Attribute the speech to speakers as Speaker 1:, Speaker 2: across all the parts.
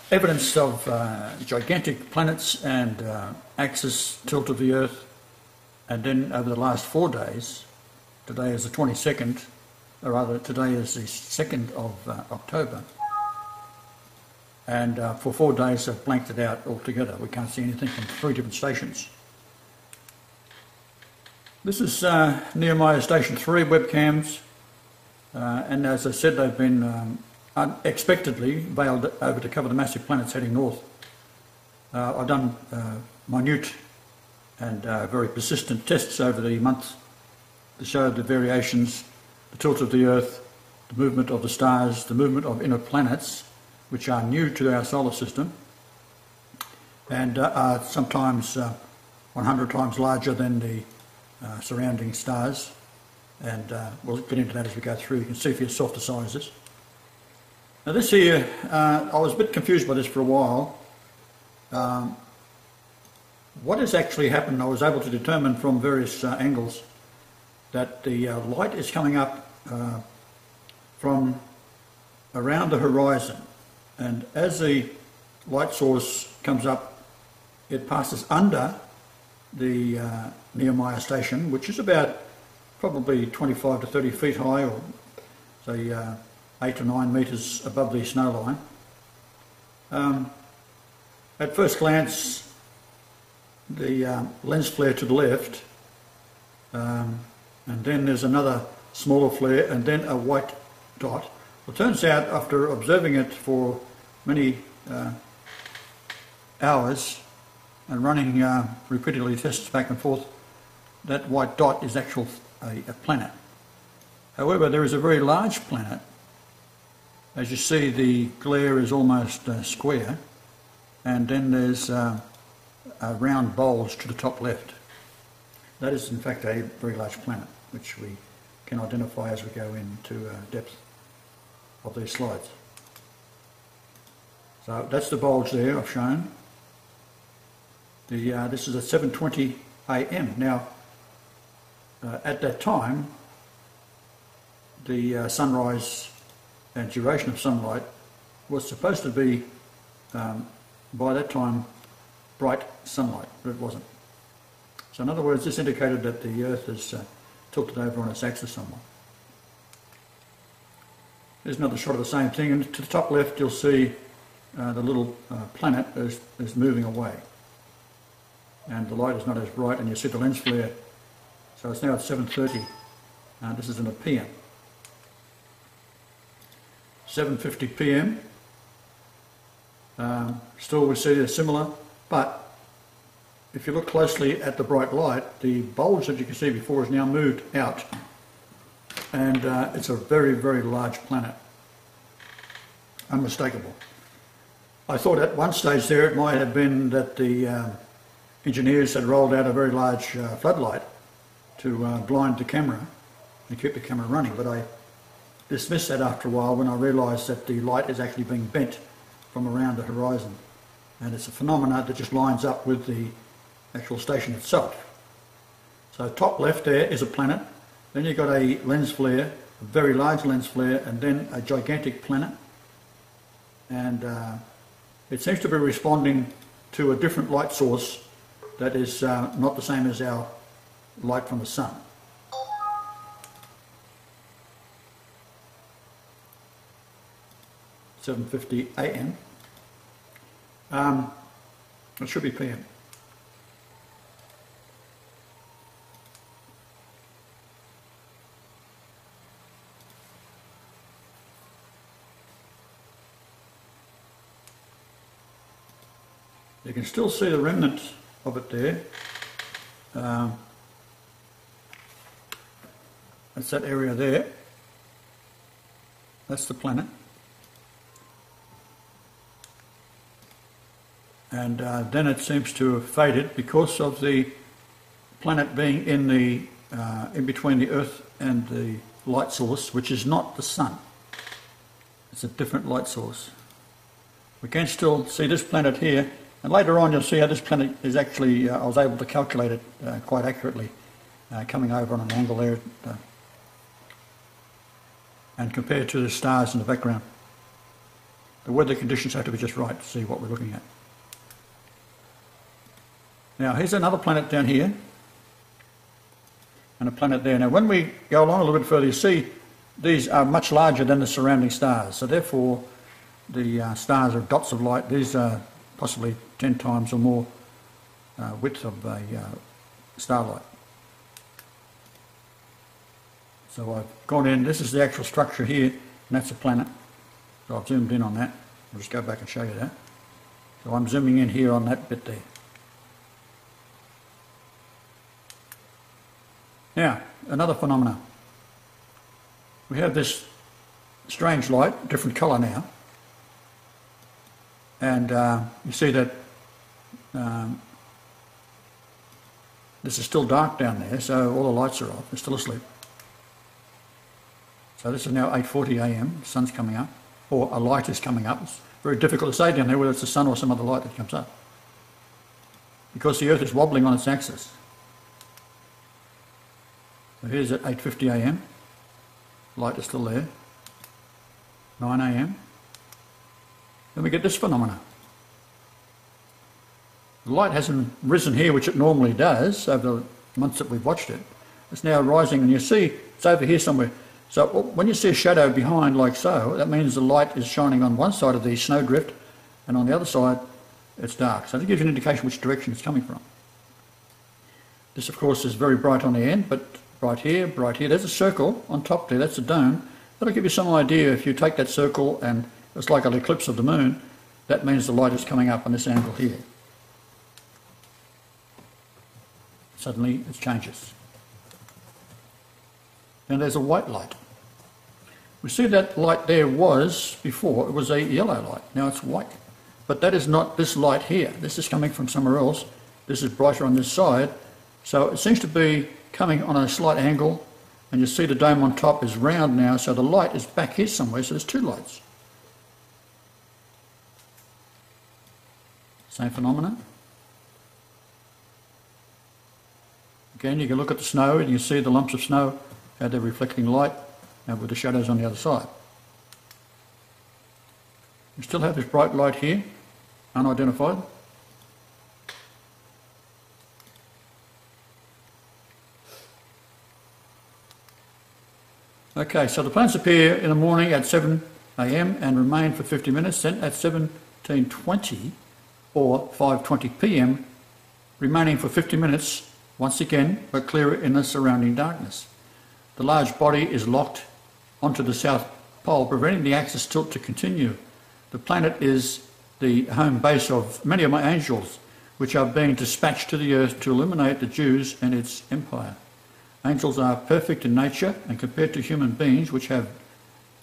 Speaker 1: Evidence of gigantic planets and axis tilt of the Earth, and then over the last 4 days, today is the 22nd, or rather today is the 2nd of October, and for 4 days they've blanked it out altogether. We can't see anything from 3 different stations. This is Neumeyer Station 3 webcams, and as I said, they've been unexpectedly veiled over to cover the massive planets heading north. I've done minute and very persistent tests over the months to show the variations, the tilt of the Earth, the movement of the stars, the movement of inner planets, which are new to our solar system and are sometimes 100 times larger than the surrounding stars, and we'll get into that as we go through. You can see for yourself the sizes. Now this here, I was a bit confused by this for a while. What has actually happened, I was able to determine from various angles that the light is coming up from around the horizon, and as the light source comes up, it passes under the Neumeyer station, which is about probably 25 to 30 feet high, or say 8 to 9 metres above the snow line. At first glance, the lens flare to the left, and then there's another smaller flare, and then a white dot. Well, it turns out, after observing it for many hours and running repeatedly tests back and forth, that white dot is actually a planet. However, there is a very large planet. As you see, the glare is almost square, and then there's a round bulge to the top left. That is in fact a very large planet, which we can identify as we go into depth of these slides. So that's the bulge there I've shown. This is at 7:20 AM. Now, at that time, the sunrise and duration of sunlight was supposed to be, by that time, bright sunlight, but it wasn't. So in other words, this indicated that the Earth is tilted over on its axis somewhat. Here's another shot of the same thing, and to the top left you'll see the little planet is moving away, and the light is not as bright, and you see the lens flare. So it's now at 7:30. This is in a PM. 7:50 PM. Still we see they're similar, but if you look closely at the bright light, the bulge that you can see before is now moved out, and it's a very, very large planet. Unmistakable. I thought at one stage there it might have been that the engineers had rolled out a very large floodlight to blind the camera and keep the camera running, but I dismissed that after a while when I realised that the light is actually being bent from around the horizon, and it's a phenomenon that just lines up with the actual station itself. So top left there is a planet, then you've got a lens flare, a very large lens flare, and then a gigantic planet, and it seems to be responding to a different light source that is not the same as our light from the sun. (7:50 AM). It should be PM. You can still see the remnant of it there. That's that area there. That's the planet. And then it seems to have faded because of the planet being in the in between the Earth and the light source, which is not the sun. It's a different light source. We can still see this planet here, and later on you'll see how this planet is actually, I was able to calculate it quite accurately, coming over on an angle there, and compared to the stars in the background. the weather conditions have to be just right to see what we're looking at. Now here's another planet down here and a planet there. Now when we go along a little bit further, you see these are much larger than the surrounding stars, so therefore the stars are dots of light. These are possibly 10 times or more width of a starlight. So I've gone in, this is the actual structure here, and that's a planet. So I've zoomed in on that. I'll just go back and show you that. So I'm zooming in here on that bit there. Now, another phenomena. We have this strange light, different colour now, and you see that this is still dark down there, so all the lights are off, they're still asleep. So this is now 8:40 AM, the sun's coming up, or a light is coming up. It's very difficult to say down there whether it's the sun or some other light that comes up, because the Earth is wobbling on its axis. So here's at 8:50 AM, light is still there, 9 AM. Then we get this phenomena. The light hasn't risen here, which it normally does over the months that we've watched it. It's now rising, and you see it's over here somewhere. So when you see a shadow behind like so, that means the light is shining on one side of the snowdrift, and on the other side it's dark. So that gives you an indication which direction it's coming from. This of course is very bright on the end, but bright here, there's a circle on top there, that's a dome. That'll give you some idea. If you take that circle and it's like an eclipse of the moon, that means the light is coming up on this angle here. Suddenly it changes. Then there's a white light. We see that light there was, before, it was a yellow light. Now it's white. But that is not this light here. This is coming from somewhere else. This is brighter on this side. So it seems to be coming on a slight angle, and you see the dome on top is round now, so the light is back here somewhere, so there's two lights. Same phenomena. Again, you can look at the snow and you see the lumps of snow, how they're reflecting light, and with the shadows on the other side. We still have this bright light here, unidentified. Okay, so the planets appear in the morning at 7 AM and remain for 50 minutes, then at 17:20 or 5:20 PM, remaining for 50 minutes once again, but clearer in the surrounding darkness. The large body is locked onto the South Pole, preventing the axis tilt to continue. The planet is the home base of many of my angels, which are being dispatched to the earth to illuminate the Jews and its empire. Angels are perfect in nature, and compared to human beings, which have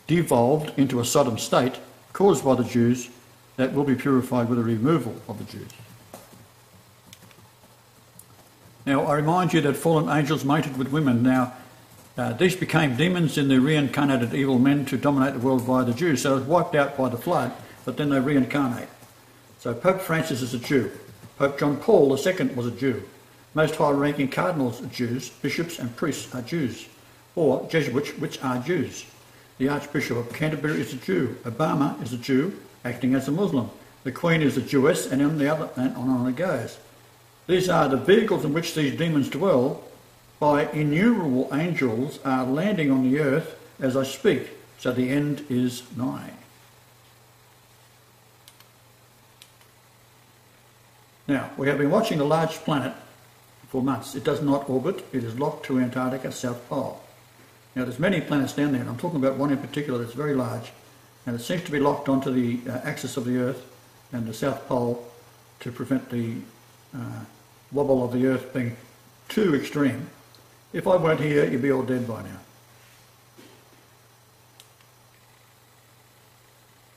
Speaker 1: devolved into a Sodom state caused by the Jews, that will be purified with the removal of the Jews. Now, I remind you that fallen angels mated with women. Now, these became demons in the reincarnated evil men to dominate the world via the Jews. So it was wiped out by the flood, but then they reincarnate. So Pope Francis is a Jew. Pope John Paul II was a Jew. Most high-ranking cardinals are Jews. Bishops and priests are Jews, or Jesuits, which are Jews. The Archbishop of Canterbury is a Jew. Obama is a Jew, acting as a Muslim. The Queen is a Jewess, and on the other, and on it goes. These are the vehicles in which these demons dwell. By innumerable angels are landing on the earth as I speak, so the end is nigh. Now, we have been watching the large planet for months. It does not orbit. It is locked to Antarctica, South Pole. Now, there's many planets down there, and I'm talking about one in particular that's very large, and it seems to be locked onto the axis of the Earth and the South Pole to prevent the wobble of the Earth being too extreme. If I weren't here, you'd be all dead by now.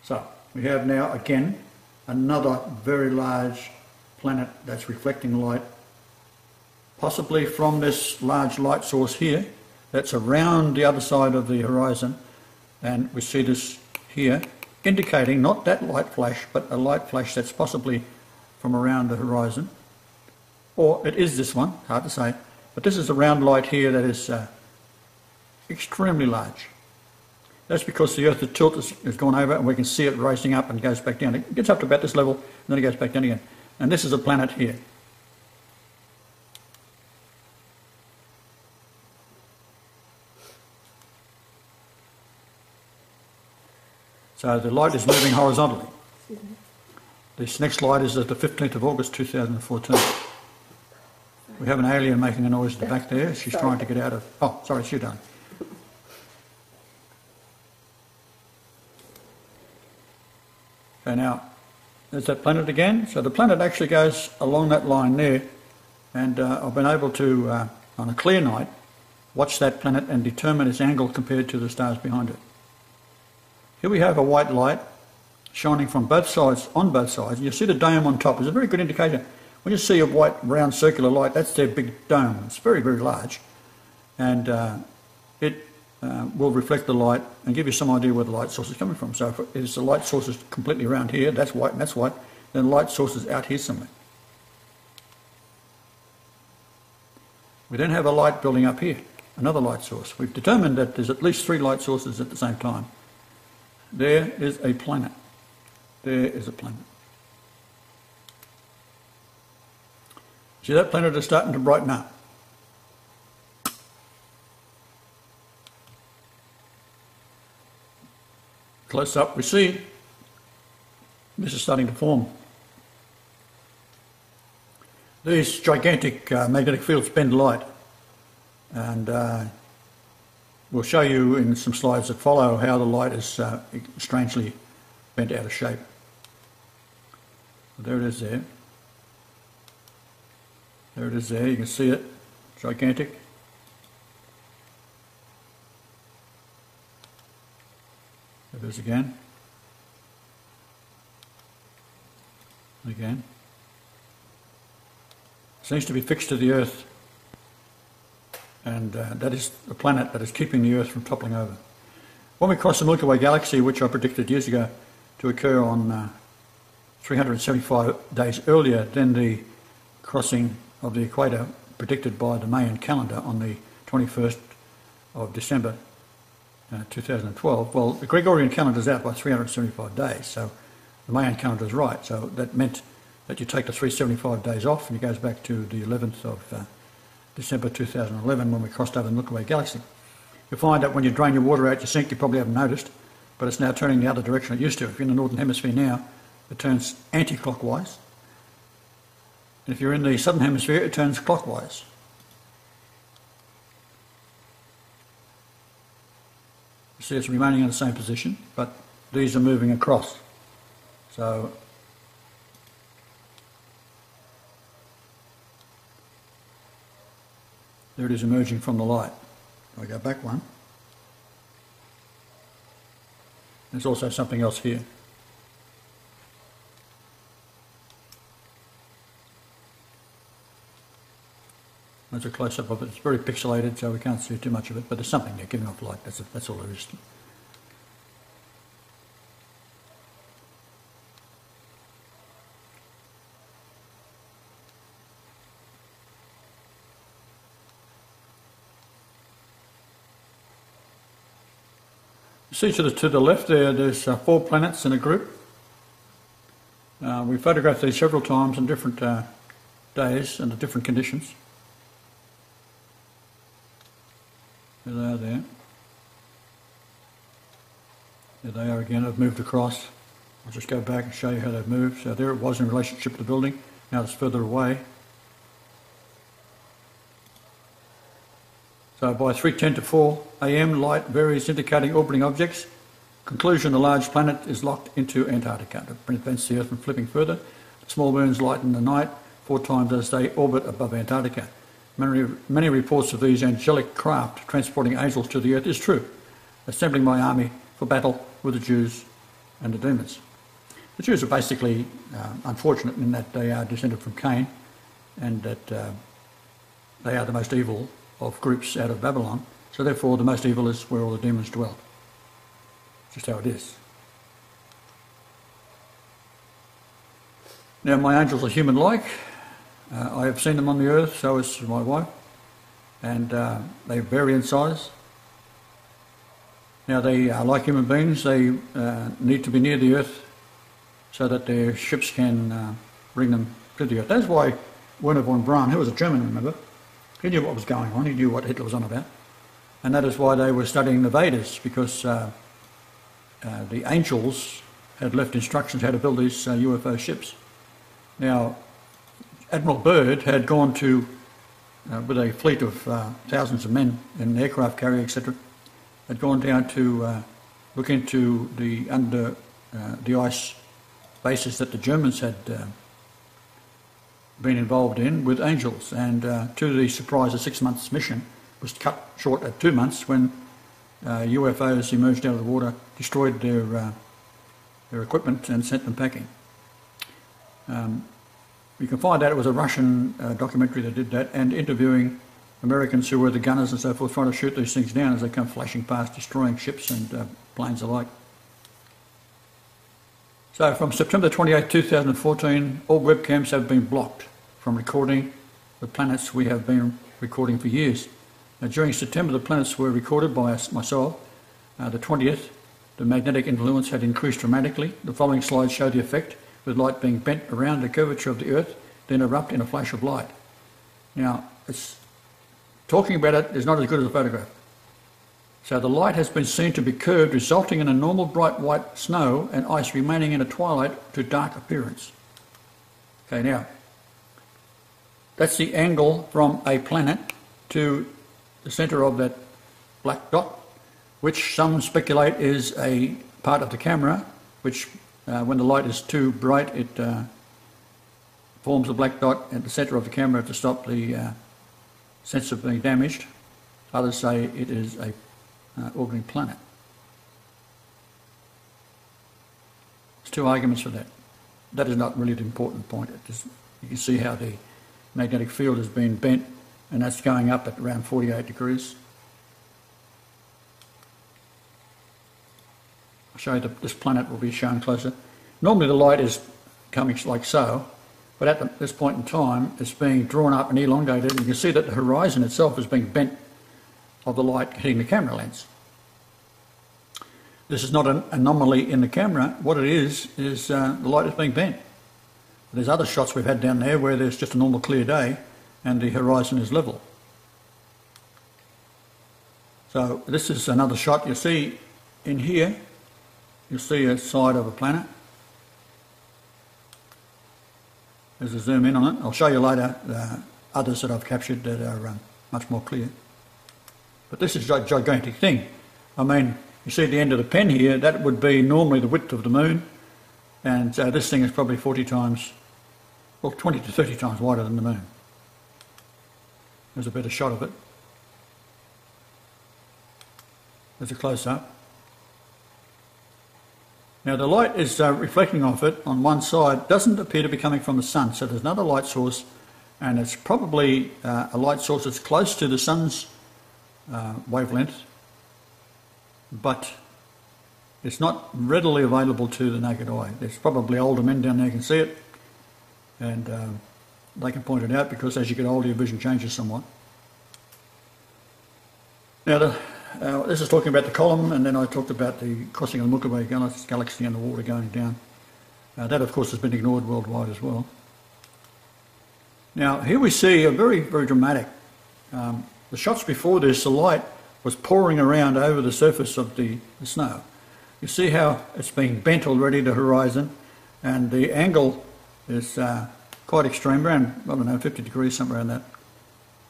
Speaker 1: So, we have now, again, another very large planet that's reflecting light, possibly from this large light source here, that's around the other side of the horizon, and we see this here, indicating not that light flash, but a light flash that's possibly from around the horizon. Or it is this one, hard to say, but this is a round light here that is extremely large. That's because the Earth's tilt has gone over and we can see it racing up and goes back down. It gets up to about this level and then it goes back down again. And this is a planet here. So the light is moving horizontally. This next light is at the 15th of August 2014. We have an alien making a noise at the back there. She's trying to get out of... Oh, sorry, it's you, darling. Okay, now, there's that planet again. So the planet actually goes along that line there, and I've been able to, on a clear night, watch that planet and determine its angle compared to the stars behind it. Here we have a white light shining from both sides, on both sides, and you see the dome on top. It's a very good indicator. When you see a white, round, circular light, that's their big dome. It's very, very large, and it will reflect the light and give you some idea where the light source is coming from. So if the light source is completely around here, that's white and that's white, then the light source is out here somewhere. We then have a light building up here, another light source. We've determined that there's at least 3 light sources at the same time. There is a planet. There is a planet. See, that planet is starting to brighten up. Close up, we see this is starting to form. These gigantic magnetic fields bend light, and we'll show you in some slides that follow how the light is strangely bent out of shape. There it is there. There it is there, you can see it, gigantic. There it is again. Again. Seems to be fixed to the Earth, and that is the planet that is keeping the Earth from toppling over. When we cross the Milky Way galaxy, which I predicted years ago to occur on 375 days earlier than the crossing of the equator predicted by the Mayan calendar on the 21st of December 2012. Well, the Gregorian calendar is out by 375 days, so the Mayan calendar is right. So that meant that you take the 375 days off, and it goes back to the 11th of December 2011 when we crossed over the Milky Way galaxy. You'll find that when you drain your water out your sink, you probably haven't noticed, but it's now turning the other direction it used to. If you're in the Northern Hemisphere now, it turns anti-clockwise. And if you're in the Southern Hemisphere, it turns clockwise. You see it's remaining in the same position, but these are moving across. So there it is emerging from the light. If I go back one. There's also something else here. That's a close-up of it. It's very pixelated, so we can't see too much of it, but there's something there giving off light. That's all there is. You see to the left there, there's 4 planets in a group. We photographed these several times on different days and under different conditions. There they are there. There they are again. I've moved across. I'll just go back and show you how they've moved. So there it was in relationship to the building. Now it's further away. So by 3:10 to 4 a.m. light varies indicating orbiting objects. Conclusion, the large planet is locked into Antarctica. It prevents the Earth from flipping further. Small moons lighten the night 4 times as they orbit above Antarctica. Many reports of these angelic craft transporting angels to the Earth is true, assembling my army for battle with the Jews and the demons. The Jews are basically unfortunate in that they are descended from Cain, and that they are the most evil of groups out of Babylon, so therefore the most evil is where all the demons dwell. Just how it is. Now my angels are human-like. I have seen them on the earth, so has my wife, and they vary in size. Now they, like human beings, they need to be near the Earth so that their ships can bring them to the Earth. That's why Werner von Braun, who was a German, remember, he knew what was going on, he knew what Hitler was on about. And that is why they were studying the Vedas, because the angels had left instructions how to build these UFO ships. Now, Admiral Byrd had gone to, with a fleet of thousands of men in an aircraft carrier, etc., had gone down to look into the under the ice bases that the Germans had been involved in with angels. And to the surprise, a 6 months mission was cut short at 2 months when UFOs emerged out of the water, destroyed their equipment and sent them packing. You can find out it was a Russian documentary that did that, and interviewing Americans who were the gunners and so forth, trying to shoot these things down as they come flashing past, destroying ships and planes alike. So from September 28, 2014, all webcams have been blocked from recording the planets we have been recording for years. Now, during September, the planets were recorded by myself. The 20th, the magnetic influence had increased dramatically. The following slides show the effect, with light being bent around the curvature of the Earth, then erupt in a flash of light. Now, talking about it is not as good as a photograph. So the light has been seen to be curved, resulting in a normal bright white snow and ice remaining in a twilight to dark appearance. Okay, now, that's the angle from a planet to the centre of that black dot, which some speculate is a part of the camera, which when the light is too bright, it forms a black dot at the centre of the camera to stop the sensor being damaged. Others say it is a orbiting planet. There's two arguments for that. That is not really the important point. You can see how the magnetic field has been bent, and that's going up at around 48 degrees. I'll show you this planet will be shown closer. Normally the light is coming like so, but at this point in time it's being drawn up and elongated, and you can see that the horizon itself is being bent of the light hitting the camera lens. This is not an anomaly in the camera. What it is the light is being bent. There's other shots we've had down there where there's just a normal clear day and the horizon is level. So this is another shot. You see in here, you'll see a side of a planet. There's a zoom in on it. I'll show you later others that I've captured that are much more clear. But this is a gigantic thing. I mean, you see the end of the pen here, that would be normally the width of the moon, and this thing is probably 40 times, well, 20 to 30 times wider than the moon. There's a better shot of it. There's a close-up. Now the light is reflecting off it on one side, doesn't appear to be coming from the sun, so there's another light source, and it's probably a light source that's close to the sun's wavelength, but it's not readily available to the naked eye. There's probably older men down there who can see it, and they can point it out, because as you get older your vision changes somewhat. Now this is talking about the column, and then I talked about the crossing of the Milky Way galaxy and the water going down. That of course has been ignored worldwide as well. Now here we see a very, very dramatic, the shots before this, the light was pouring around over the surface of the snow. You see how it's being bent already, the horizon, and the angle is quite extreme, around, I don't know, 50 degrees, somewhere around that.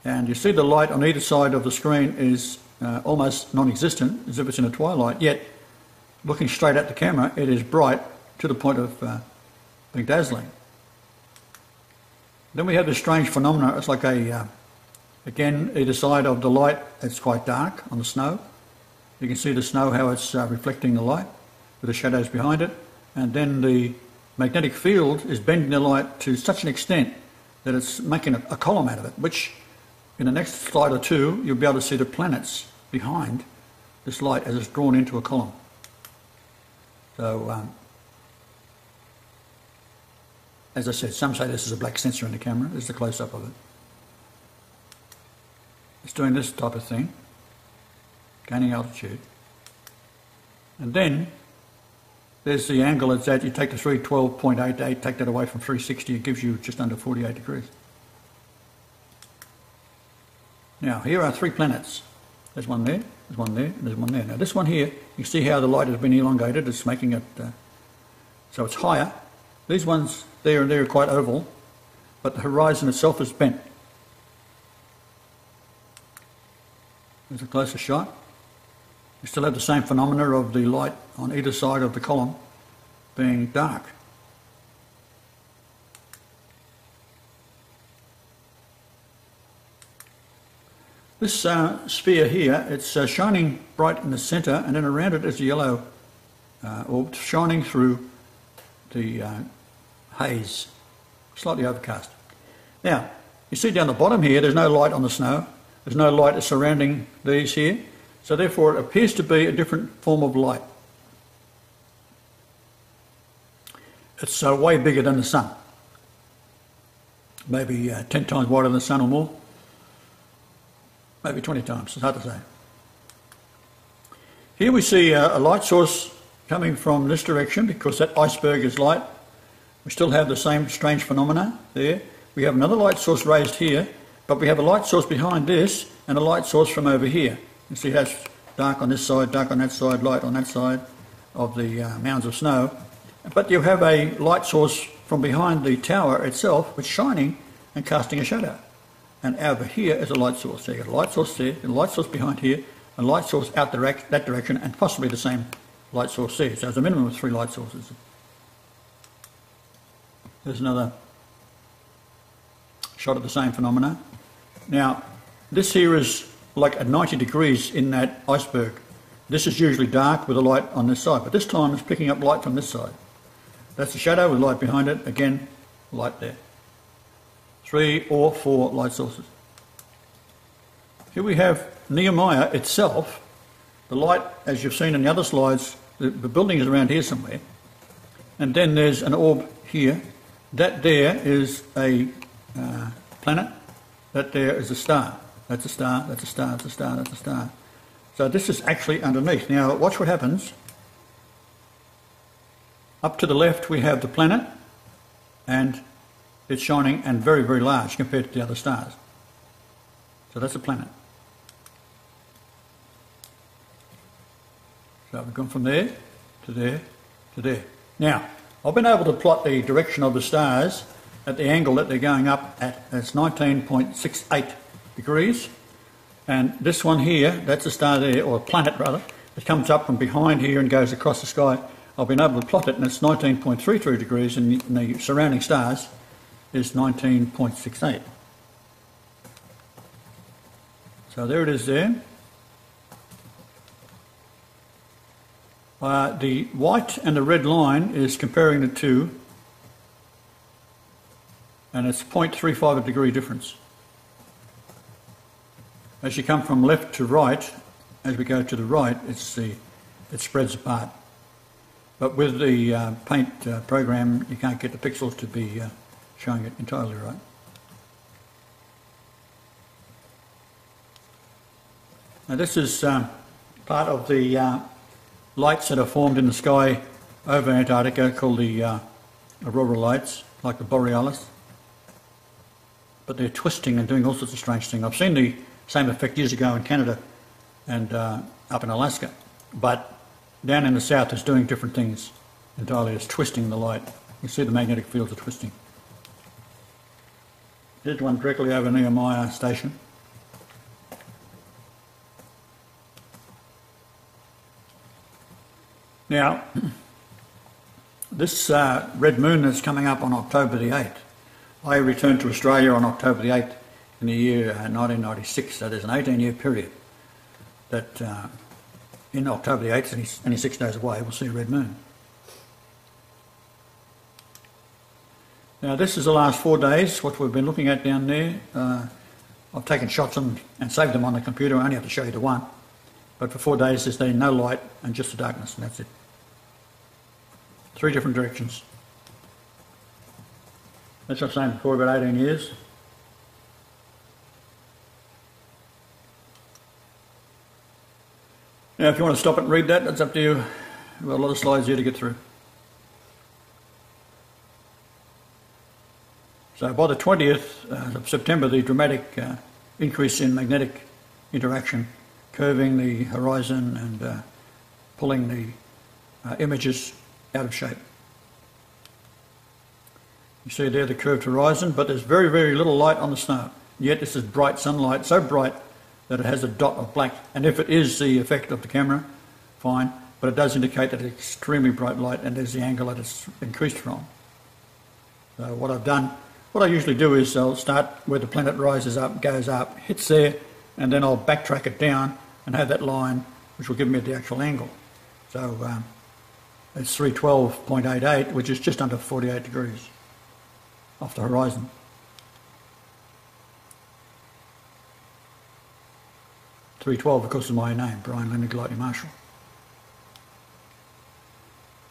Speaker 1: And you see the light on either side of the screen is almost non-existent, as if it's in a twilight, yet looking straight at the camera it is bright to the point of being dazzling. Then we have this strange phenomena. It's like again, either side of the light it's quite dark on the snow. You can see the snow, how it's reflecting the light with the shadows behind it, and then the magnetic field is bending the light to such an extent that it's making a column out of it, which in the next slide or two you'll be able to see the planets behind this light as it's drawn into a column. So as I said, some say this is a black sensor in the camera. This is a close-up of it. It's doing this type of thing, gaining altitude. And then there's the angle it's at. You take the 312.88, take that away from 360, it gives you just under 48 degrees. Now, here are 3 planets. There's one there, there's one there, and there's one there. Now, this one here, you see how the light has been elongated. It's making it so it's higher. These ones there and there are quite oval, but the horizon itself is bent. There's a closer shot. You still have the same phenomena of the light on either side of the column being dark. This sphere here, it's shining bright in the centre, and then around it is a yellow orb shining through the haze, slightly overcast. Now, you see down the bottom here, there's no light on the snow. There's no light surrounding these here, so therefore it appears to be a different form of light. It's way bigger than the sun, maybe 10 times wider than the sun or more. Maybe 20 times, it's hard to say. Here we see a light source coming from this direction because that iceberg is light. We still have the same strange phenomena there. We have another light source raised here, but we have a light source behind this and a light source from over here. You see how it's dark on this side, dark on that side, light on that side of the mounds of snow. But you have a light source from behind the tower itself, which is shining and casting a shadow. And over here is a light source. So you've got a light source there, a light source behind here, a light source out that direction, and possibly the same light source there. So there's a minimum of 3 light sources. There's another shot of the same phenomena. Now, this here is like at 90 degrees in that iceberg. This is usually dark with a light on this side, but this time it's picking up light from this side. That's the shadow with light behind it. Again, light there. 3 or 4 light sources. Here we have Neumeyer itself. The light, as you've seen in the other slides, the building is around here somewhere. And then there's an orb here. That there is a planet. That there is a star. That's a star, that's a star, that's a star, that's a star. So this is actually underneath. Now watch what happens. Up to the left we have the planet, and it's shining and very, very large compared to the other stars. So that's a planet. So we've gone from there to there to there. Now, I've been able to plot the direction of the stars at the angle that they're going up at. It's 19.68 degrees. And this one here, that's a star there, or a planet rather, it comes up from behind here and goes across the sky. I've been able to plot it, and it's 19.33 degrees, and the surrounding stars is 19.68. So there it is there. The white and the red line is comparing the two, and it's 0.35 degree difference. As you come from left to right, as we go to the right, it spreads apart. But with the paint program, you can't get the pixels to be showing it entirely right. Now this is part of the lights that are formed in the sky over Antarctica called the aurora lights, like the borealis. But they're twisting and doing all sorts of strange things. I've seen the same effect years ago in Canada and up in Alaska. But down in the south it's doing different things entirely. It's twisting the light. You see the magnetic fields are twisting. Here's one directly over Neumeyer station. Now, this red moon that's coming up on October the 8th, I returned to Australia on October the 8th in the year 1996, so there's an 18-year period that in October the 8th, only 6 days away, we'll see a red moon. Now this is the last 4 days, what we've been looking at down there. I've taken shots and saved them on the computer. I only have to show you the one. But for 4 days there's been no light and just the darkness, and that's it. 3 different directions. That's what I'm saying before, about 18 years. Now if you want to stop it and read that, that's up to you. We've got a lot of slides here to get through. So by the 20th of September, the dramatic increase in magnetic interaction, curving the horizon and pulling the images out of shape. You see there the curved horizon, but there's very, very little light on the snow. Yet this is bright sunlight, so bright that it has a dot of black. And if it is the effect of the camera, fine, but it does indicate that it's extremely bright light, and there's the angle that it's increased from. So what I've done, what I usually do is I'll start where the planet rises up, goes up, hits there, and then I'll backtrack it down and have that line which will give me the actual angle. So it's 312.88, which is just under 48 degrees off the horizon. .312, of course, is my name, Brian Leonard Lightning Marshall.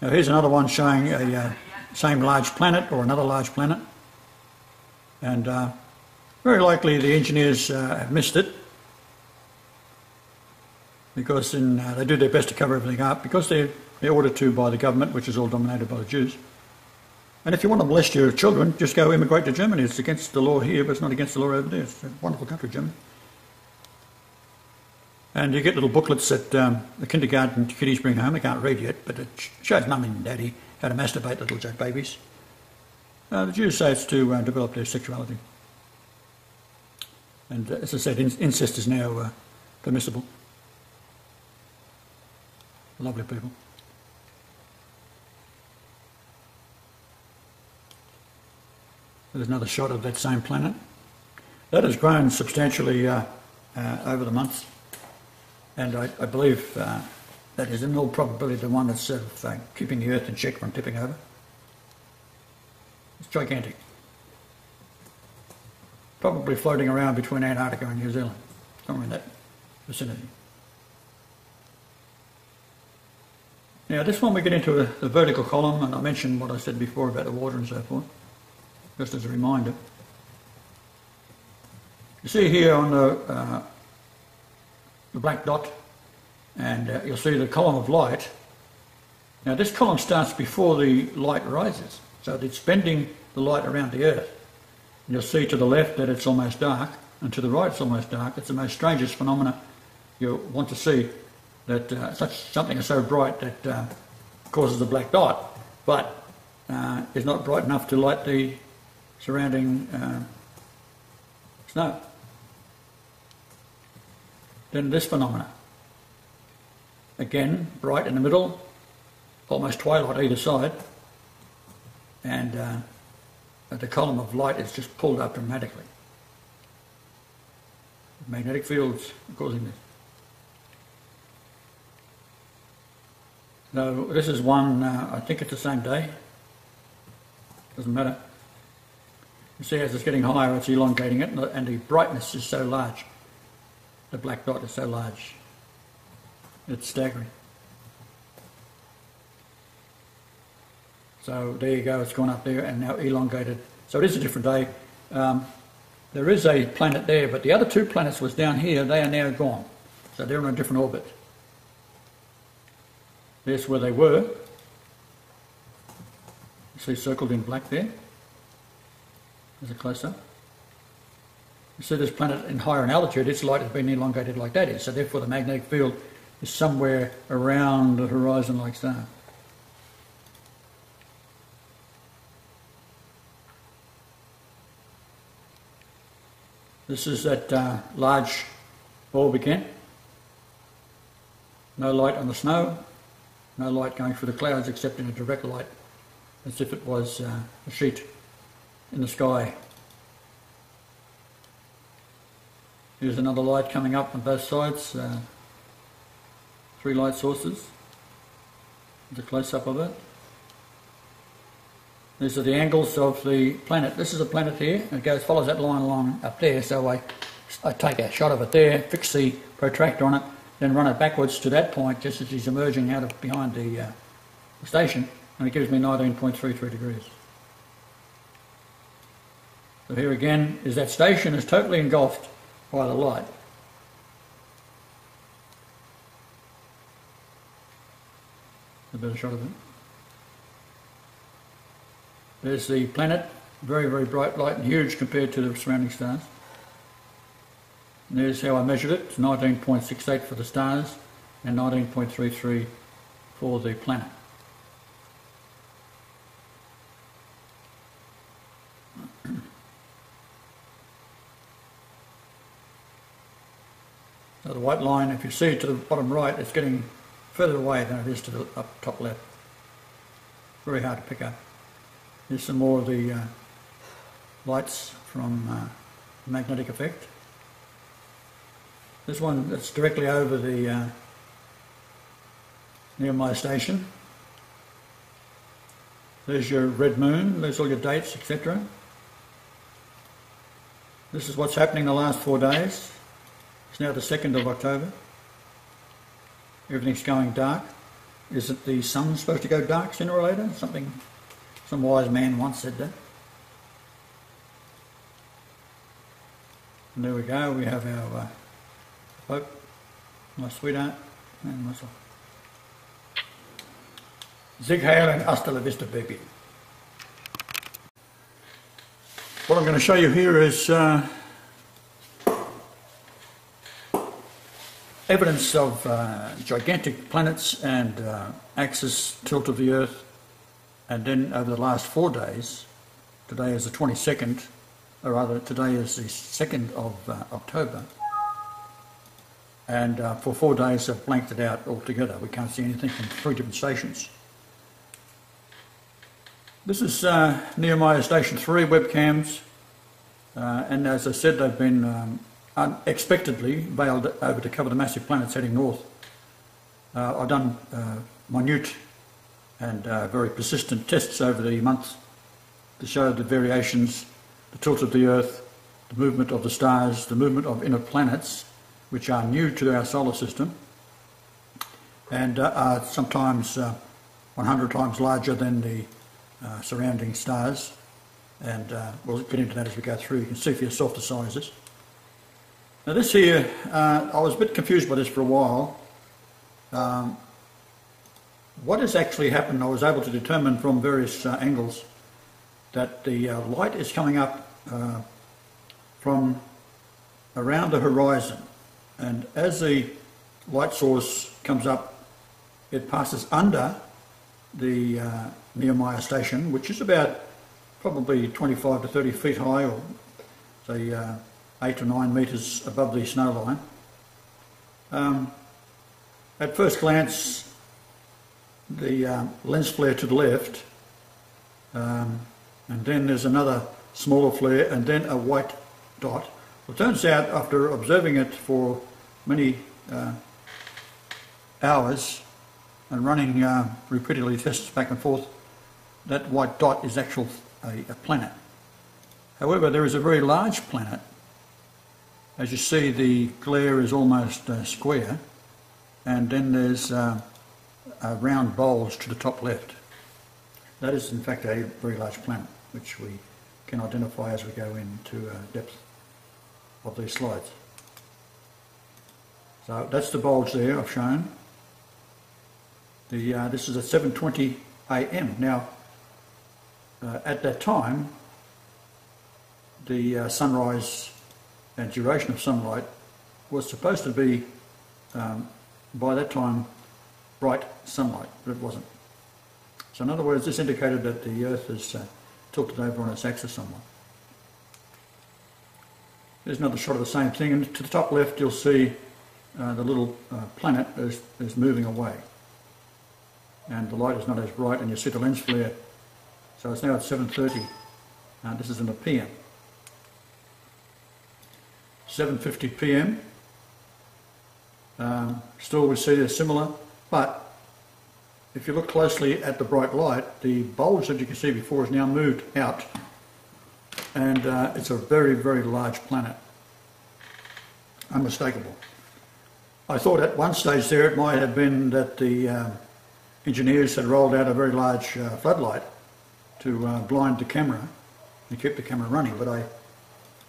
Speaker 1: Now here's another one showing a same large planet or another large planet, and very likely the engineers have missed it, because they do their best to cover everything up, because they're ordered to by the government, which is all dominated by the Jews. And if you want to molest your children, just go immigrate to Germany. It's against the law here, but it's not against the law over there. It's a wonderful country, Germany. And you get little booklets that the kindergarten kiddies bring home. They can't read yet, but it shows mum and daddy how to masturbate little jack babies. The Jews say it's to develop their sexuality. And as I said, incest is now permissible. Lovely people. There's another shot of that same planet. That has grown substantially over the months. And I believe that is in all probability the one that's sort of keeping the Earth in check from tipping over. It's gigantic. Probably floating around between Antarctica and New Zealand, somewhere in that vicinity. Now this one we get into the vertical column, and I mentioned what I said before about the water and so forth, just as a reminder. You see here on the black dot, and you'll see the column of light. Now this column starts before the light rises, so it's bending the light around the Earth. And you'll see to the left that it's almost dark, and to the right it's almost dark. It's the most strangest phenomena you want to see, that something is so bright that causes a black dot, but is not bright enough to light the surrounding snow. Then this phenomena, again bright in the middle, almost twilight either side, and the column of light is just pulled up dramatically. Magnetic fields causing this. So this is one, I think it's the same day, doesn't matter. You see as it's getting higher it's elongating it, and the brightness is so large, the black dot is so large, it's staggering. So there you go, it's gone up there and now elongated. So it is a different day. There is a planet there, but the other two planets was down here, they are now gone. So they're on a different orbit. There's where they were. You see circled in black there. There's a close-up. You see this planet in higher in altitude, its light has been elongated like that is, so therefore the magnetic field is somewhere around the horizon like so. This is that large orb again. No light on the snow, no light going through the clouds except in a direct light, as if it was a sheet in the sky. Here's another light coming up on both sides, 3 light sources. There's a close-up of it. These are the angles of the planet. This is a planet here, and it follows that line along up there, so I take a shot of it there, fix the protractor on it, then run it backwards to that point just as he's emerging out of behind the station, and it gives me 19.33 degrees. So here again is that station is totally engulfed by the light. a better shot of it. There's the planet, very, very bright light and huge compared to the surrounding stars. And there's how I measured it. It's 19.68 for the stars and 19.33 for the planet. So the white line, if you see it to the bottom right, it's getting further away than it is to the up top left. Very hard to pick up. Here's some more of the lights from magnetic effect. This one that's directly over the Neumeyer station. There's your red moon, there's all your dates, etc. This is what's happening the last 4 days. It's now the 2nd of October. Everything's going dark. Isn't the sun supposed to go dark sooner or later? Some wise man once said that. And there we go, we have our Pope, my sweetheart, and myself. Zig Heil and hasta la vista, baby. What I'm going to show you here is evidence of gigantic planets and axis tilt of the Earth, and then over the last 4 days, today is the 22nd, or rather today is the 2nd of October, and for 4 days I've blanked it out altogether. We can't see anything from 3 different stations. This is Neumeyer Station 3 webcams, and as I said, they've been unexpectedly veiled over to cover the massive planets heading north. I've done minute and very persistent tests over the months to show the variations, the tilt of the Earth, the movement of the stars, the movement of inner planets, which are new to our solar system and are sometimes 100 times larger than the surrounding stars, and we'll get into that as we go through. You can see for yourself the sizes. Now this here, I was a bit confused by this for a while. What has actually happened, I was able to determine from various angles that the light is coming up from around the horizon, and as the light source comes up, it passes under the Neumeyer station, which is about probably 25 to 30 feet high, or say 8 to 9 metres above the snow line. At first glance, the lens flare to the left, and then there's another smaller flare, and then a white dot. Well, it turns out, after observing it for many hours and running repeatedly tests back and forth, that white dot is actually a planet. However, there is a very large planet. As you see, the glare is almost square, and then there's a round bulge to the top left. That is in fact a very large planet, which we can identify as we go into depth of these slides. So that's the bulge there I've shown. This is at 7:20 AM. Now, at that time, the sunrise and duration of sunlight was supposed to be, by that time, bright sunlight, but it wasn't. So in other words, this indicated that the Earth is tilted over on its axis somewhat. There's another shot of the same thing, and to the top left you'll see the little planet is moving away, and the light is not as bright, and you see the lens flare. So it's now at 7:30. This is in the PM. 7:50 PM. Still we see they're similar, but if you look closely at the bright light, the bulge that you can see before is now moved out, and it's a very, very large planet. Unmistakable. I thought at one stage there it might have been that the engineers had rolled out a very large floodlight to blind the camera and keep the camera running, but I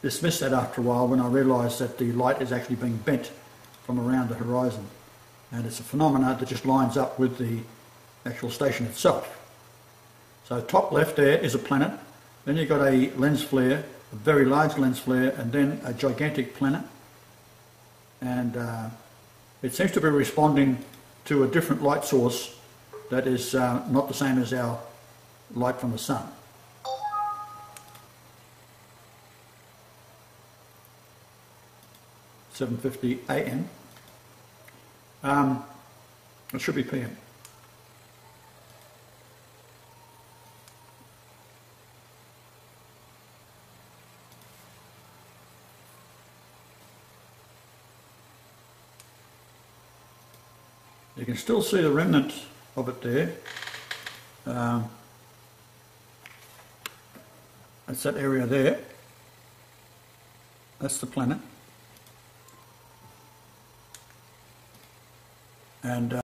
Speaker 1: dismissed that after a while when I realised that the light is actually being bent from around the horizon, and it's a phenomenon that just lines up with the actual station itself. So top left there is a planet, then you've got a lens flare, a very large lens flare, and then a gigantic planet. And it seems to be responding to a different light source that is not the same as our light from the sun. (7:50 a.m.) It should be p.m. You can still see the remnant of it there. That's that area there. That's the planet. And